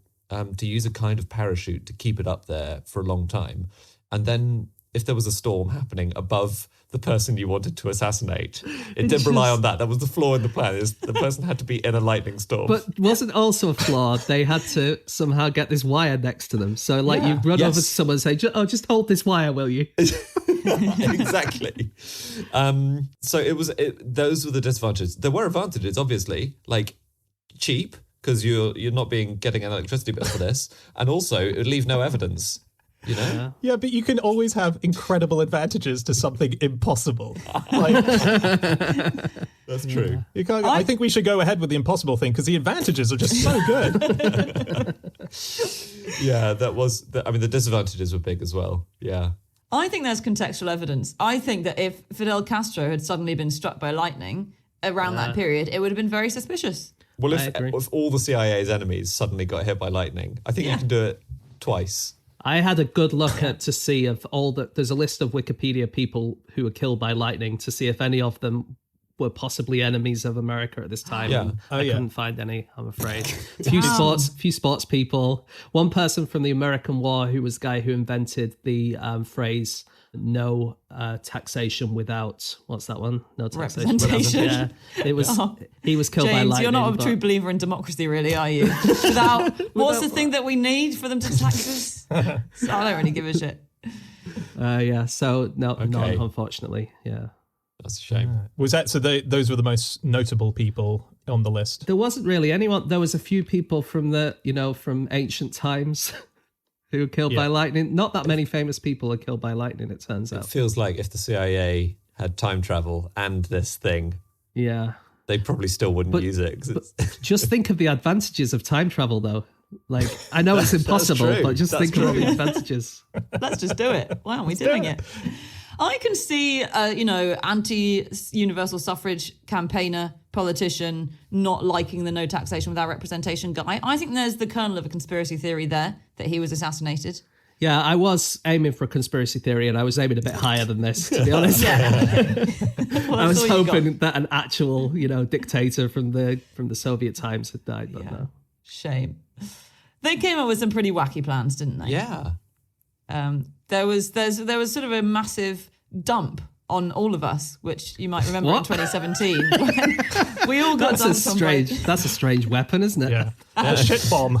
to use a kind of parachute to keep it up there for a long time. And then if there was a storm happening above the person you wanted to assassinate, it didn't rely on that. That was the flaw in the plan, is the person had to be in a lightning storm. But wasn't also a flaw, they had to somehow get this wire next to them. So like you run over to someone and say, just hold this wire, will you? Exactly. So those were the disadvantages. There were advantages, obviously, like cheap, because you're not getting an electricity bill for this, and also it would leave no evidence. You know? Yeah, but you can always have incredible advantages to something impossible. Like, That's true. you can't, I think we should go ahead with the impossible thing because the advantages are just so good. Yeah, the disadvantages were big as well. Yeah. I think there's contextual evidence. I think that if Fidel Castro had suddenly been struck by lightning around that period, it would have been very suspicious. Well, I agree. if all the CIA's enemies suddenly got hit by lightning, I think you can do it twice. I had a good look to see if there's a list of Wikipedia people who were killed by lightning to see if any of them were possibly enemies of America at this time. Yeah. And I couldn't find any, I'm afraid. Few sports people. One person from the American War who was the guy who invented the phrase "no taxation without" what's that one? No taxation. Representation. Yeah, it was. He was killed by James, lightning. you're not a but- true believer in democracy, really, are you? What's the thing that we need for them to tax us? So I don't really give a shit. Yeah. So no, Okay. unfortunately. Yeah. That's a shame. Was that so? Those were the most notable people on the list. There wasn't really anyone. There was a few people from from ancient times who were killed by lightning. Not that many famous people are killed by lightning, it turns It out. feels like if the CIA had time travel and this thing, Yeah. they probably still wouldn't use it. 'Cause it's, Just think of the advantages of time travel, though. Like, I know it's impossible, true. but just That's think of all the advantages. Let's just do it. Why aren't we doing it? I can see, anti-universal suffrage campaigner, politician, not liking the no taxation without representation guy. I think there's the kernel of a conspiracy theory there that he was assassinated. Yeah, I was aiming for a conspiracy theory, and I was aiming a bit higher than this, to be honest. Well, I was that's all you got. hoping that an actual, dictator from the Soviet times had died, but no. Shame. They came up with some pretty wacky plans, didn't they? yeah. There was sort of a massive dump on all of us, which you might remember What? in 2017. When we all got dumped on by... That's a strange weapon, isn't it? Yeah, shit bomb.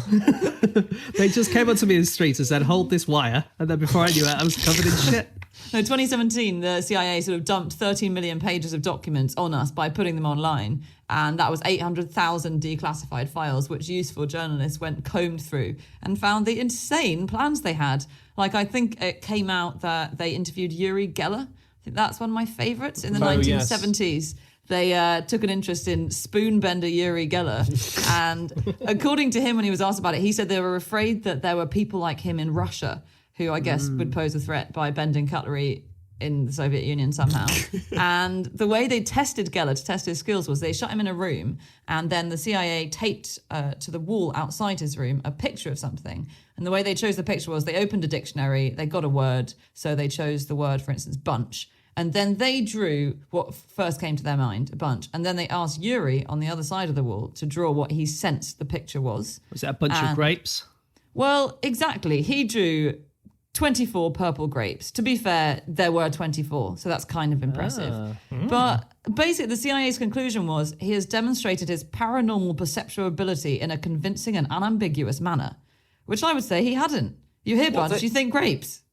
They just came up to me in the street and said, "Hold this wire," and then before I knew it, I was covered in shit. No, 2017, the CIA sort of dumped 13 million pages of documents on us by putting them online. And that was 800,000 declassified files, which useful journalists combed through and found the insane plans they had. Like, I think it came out that they interviewed Yuri Geller. I think that's one of my favorites in the 1970s. They took an interest in spoonbender Yuri Geller. And according to him, when he was asked about it, he said they were afraid that there were people like him in Russia who I guess would pose a threat by bending cutlery in the Soviet Union somehow. And the way they tested Geller to test his skills was they shut him in a room, and then the CIA taped to the wall outside his room a picture of something. And the way they chose the picture was they opened a dictionary, they got a word, so they chose the word, for instance, bunch. And then they drew what first came to their mind, a bunch. And then they asked Yuri on the other side of the wall to draw what he sensed the picture was. Was that a bunch of grapes? Well, exactly. He drew 24 purple grapes. To be fair, there were 24, so that's kind of impressive. But basically, the CIA's conclusion was he has demonstrated his paranormal perceptual ability in a convincing and unambiguous manner, which I would say he hadn't. You hear bunch, you think grapes.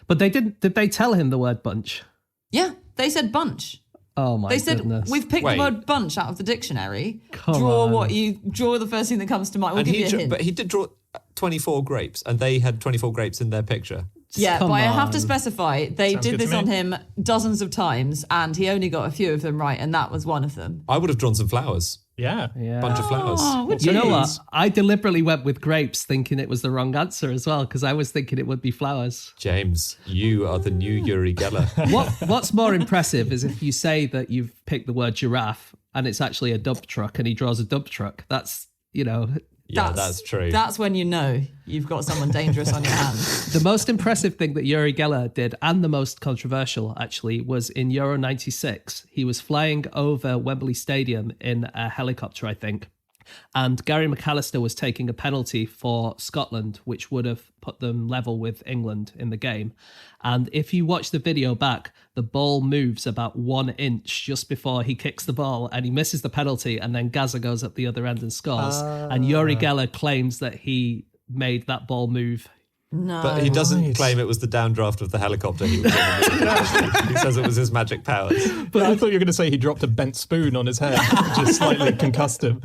But they didn't. Did they tell him the word bunch? Yeah, they said bunch. Oh my They said, goodness! we've picked Wait. the word bunch out of the dictionary. Come draw on. draw the first thing that comes to mind. We'll And give you a hint. but he did draw 24 grapes, and they had 24 grapes in their picture. Yeah, Come but I have on. to specify, they Sounds did good this to on me. him dozens of times, and he only got a few of them right, and that was one of them. I would have drawn some flowers. Yeah. Yeah. Bunch of flowers. Oh, would You know you? what? I deliberately went with grapes, thinking it was the wrong answer as well, because I was thinking it would be flowers. James, you are the new Yuri Geller. What's more impressive is if you say that you've picked the word giraffe and it's actually a dump truck, and he draws a dump truck. That's Yeah, that's true. That's when you know you've got someone dangerous on your hands. The most impressive thing that Yuri Geller did, and the most controversial actually, was in Euro 96. He was flying over Wembley Stadium in a helicopter, I think. And Gary McAllister was taking a penalty for Scotland, which would have put them level with England in the game. And if you watch the video back, the ball moves about 1 inch just before he kicks the ball, and he misses the penalty, and then Gaza goes up the other end and scores. And Yuri Geller claims that he made that ball move. No. But he doesn't claim it was the downdraft of the helicopter he was in. He says it was his magic powers. But I thought you were going to say he dropped a bent spoon on his head, just slightly concussed him.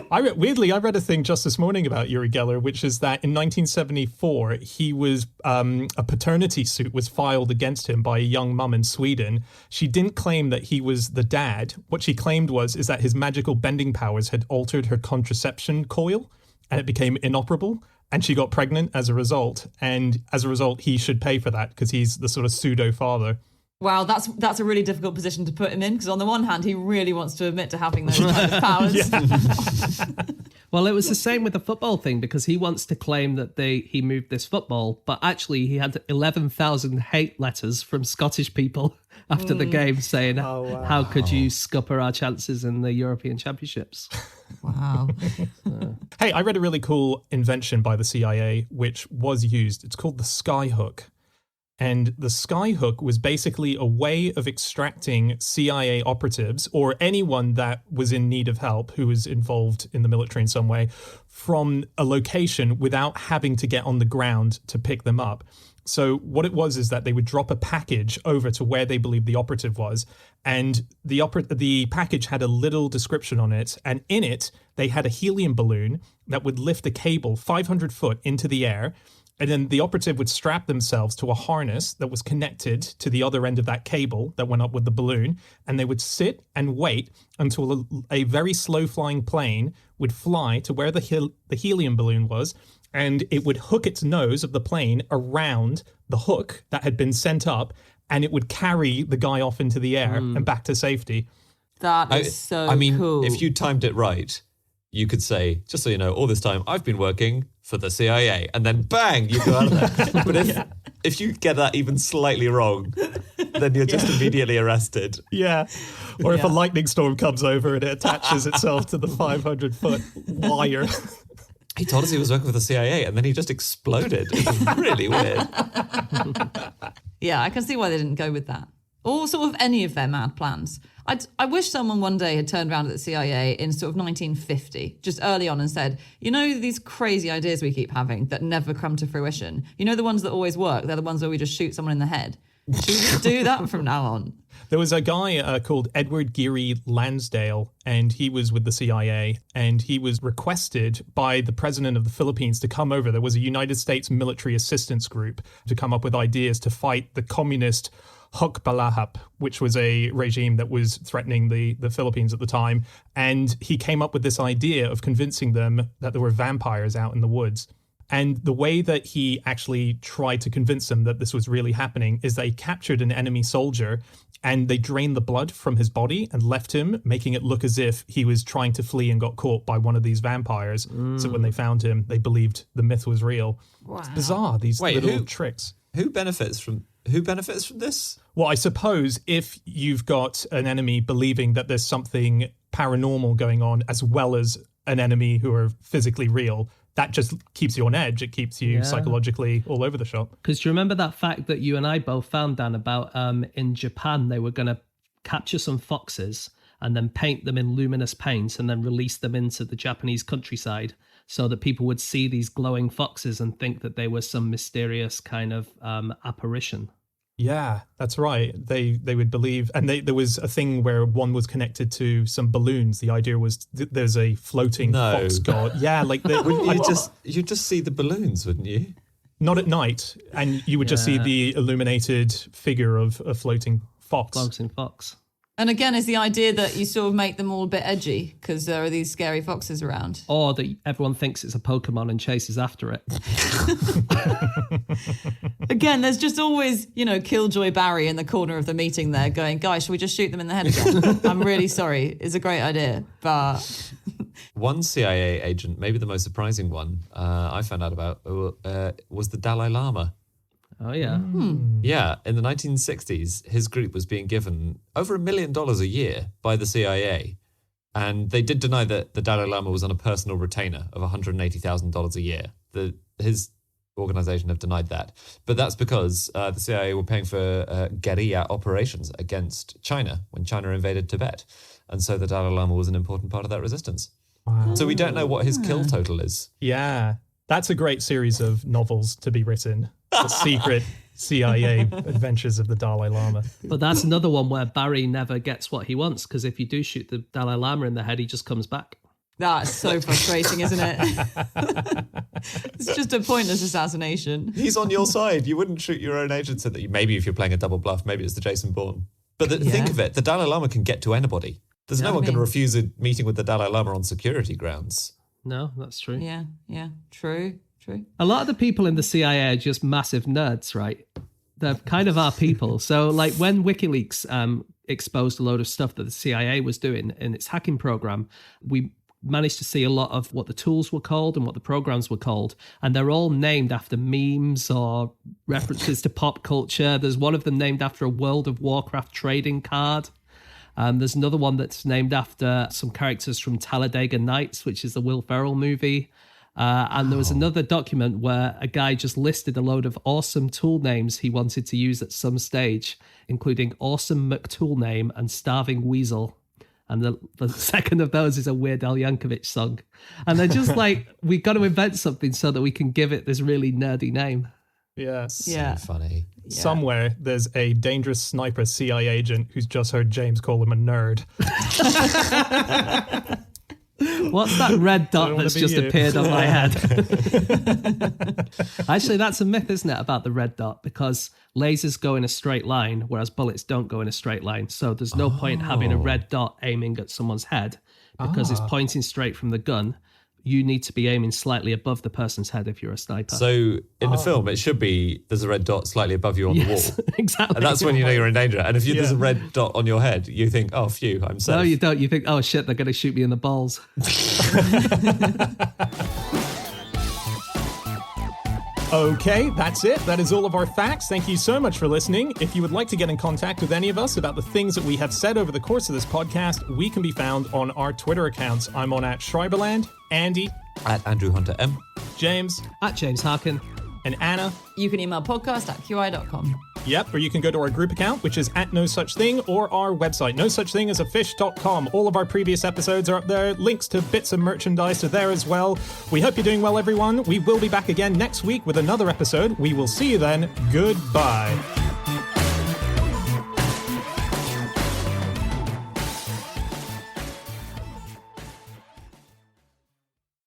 Weirdly, I read a thing just this morning about Yuri Geller, which is that in 1974, he was a paternity suit was filed against him by a young mum in Sweden. She didn't claim that he was the dad. What she claimed is that his magical bending powers had altered her contraception coil, and it became inoperable. And she got pregnant as a result. And as a result, he should pay for that because he's the sort of pseudo father. Wow, that's a really difficult position to put him in, because on the one hand, he really wants to admit to having those kind of powers. Well, it was the same with the football thing, because he wants to claim that he moved this football, but actually he had 11,000 hate letters from Scottish people after the game saying, how could you scupper our chances in the European Championships? Wow. Hey, I read a really cool invention by the CIA, which was used. It's called the skyhook. And the skyhook was basically a way of extracting CIA operatives or anyone that was in need of help who was involved in the military in some way from a location without having to get on the ground to pick them up. So what it was is that they would drop a package over to where they believed the operative was, and the package had a little description on it, and in it they had a helium balloon that would lift a cable 500 foot into the air. And then the operative would strap themselves to a harness that was connected to the other end of that cable that went up with the balloon. And they would sit and wait until a very slow-flying plane would fly to where the helium balloon was. And it would hook its nose of the plane around the hook that had been sent up. And it would carry the guy off into the air and back to safety. That is so cool. If you timed it right, you could say, just so you know, all this time I've been working for the CIA, and then bang, you go out of there. But if you get that even slightly wrong, then you're just immediately arrested. Yeah. Or if a lightning storm comes over and it attaches itself to the 500-foot wire. He told us he was working for the CIA, and then he just exploded. It was really weird. Yeah, I can see why they didn't go with that. Or sort of any of their mad plans. I wish someone one day had turned around at the CIA in sort of 1950, just early on, and said, you know, these crazy ideas we keep having that never come to fruition, you know, the ones that always work, they're the ones where we just shoot someone in the head. Should we just do that from now on? There was a guy called Edward Geary Lansdale, and he was with the CIA, and he was requested by the president of the Philippines to come over. There was a United States military assistance group to come up with ideas to fight the communist Hukbalahap, which was a regime that was threatening the Philippines at the time. And he came up with this idea of convincing them that there were vampires out in the woods. And the way that he actually tried to convince them that this was really happening is they captured an enemy soldier and they drained the blood from his body and left him, making it look as if he was trying to flee and got caught by one of these vampires. So when they found him, they believed the myth was real. Wow. It's bizarre, these little tricks. Who benefits from this? Well, I suppose if you've got an enemy believing that there's something paranormal going on, as well as an enemy who are physically real, that just keeps you on edge. It keeps you psychologically all over the shop. Because do you remember that fact that you and I both found, Dan, about in Japan, they were going to capture some foxes and then paint them in luminous paints and then release them into the Japanese countryside so that people would see these glowing foxes and think that they were some mysterious kind of apparition. Yeah, that's right. They would believe, and there was a thing where one was connected to some balloons. The idea was there's a floating fox god. Yeah, like you'd just see the balloons, wouldn't you? Not at night, and you would just see the illuminated figure of a floating fox. Floating fox. And again, is the idea that you sort of make them all a bit edgy because there are these scary foxes around. Or that everyone thinks it's a Pokemon and chases after it. Again, there's just always, Killjoy Barry in the corner of the meeting there going, guys, should we just shoot them in the head again? I'm really sorry. It's a great idea, but... One CIA agent, maybe the most surprising one I found out about, was the Dalai Lama. Oh, yeah. Yeah, in the 1960s, his group was being given over $1 million a year by the CIA. And they did deny that the Dalai Lama was on a personal retainer of $180,000 a year. His organization have denied that. But that's because the CIA were paying for guerrilla operations against China when China invaded Tibet. And so the Dalai Lama was an important part of that resistance. Wow. So we don't know what his kill total is. Yeah, that's a great series of novels to be written. The secret CIA adventures of the Dalai Lama. But that's another one where Barry never gets what he wants, because if you do shoot the Dalai Lama in the head, he just comes back. That's so frustrating, isn't it? It's just a pointless assassination. He's on your side. You wouldn't shoot your own agent. So that maybe if you're playing a double bluff, maybe it's the Jason Bourne. But think of it, the Dalai Lama can get to anybody. There's no one going to refuse a meeting with the Dalai Lama on security grounds. No, that's true. Yeah, true. A lot of the people in the CIA are just massive nerds, right? They're kind of our people. So, like, when WikiLeaks exposed a load of stuff that the CIA was doing in its hacking program, we managed to see a lot of what the tools were called and what the programs were called. And they're all named after memes or references to pop culture. There's one of them named after a World of Warcraft trading card. There's another one that's named after some characters from Talladega Nights, which is the Will Ferrell movie. And there was another document where a guy just listed a load of awesome tool names he wanted to use at some stage, including Awesome McTool Name and Starving Weasel. And the second of those is a Weird Al Yankovic song. And they're just like, we've got to invent something so that we can give it this really nerdy name. Yes. Yeah. So funny. Yeah. Somewhere there's a dangerous sniper CIA agent who's just heard James call him a nerd. What's that red dot that's just appeared on my head? Actually, that's a myth, isn't it, about the red dot? Because lasers go in a straight line, whereas bullets don't go in a straight line. So there's no point having a red dot aiming at someone's head because it's pointing straight from the gun. You need to be aiming slightly above the person's head if you're a sniper. So in the film, it should be there's a red dot slightly above you on the wall. Exactly. And that's when you know you're in danger. And if there's a red dot on your head, you think, oh, phew, I'm safe. No, you don't. You think, oh, shit, they're going to shoot me in the balls. Okay, that's it. That is all of our facts. Thank you so much for listening. If you would like to get in contact with any of us about the things that we have said over the course of this podcast, we can be found on our Twitter accounts. I'm on @Schreiberland, Andy, @AndrewHunterM, James, @James Harkin, and Anna. You can email podcast@qi.com. Yep, or you can go to our group account, which is @NoSuchThing, or our website, nosuchthingasafish.com. All of our previous episodes are up there. Links to bits of merchandise are there as well. We hope you're doing well, everyone. We will be back again next week with another episode. We will see you then. Goodbye.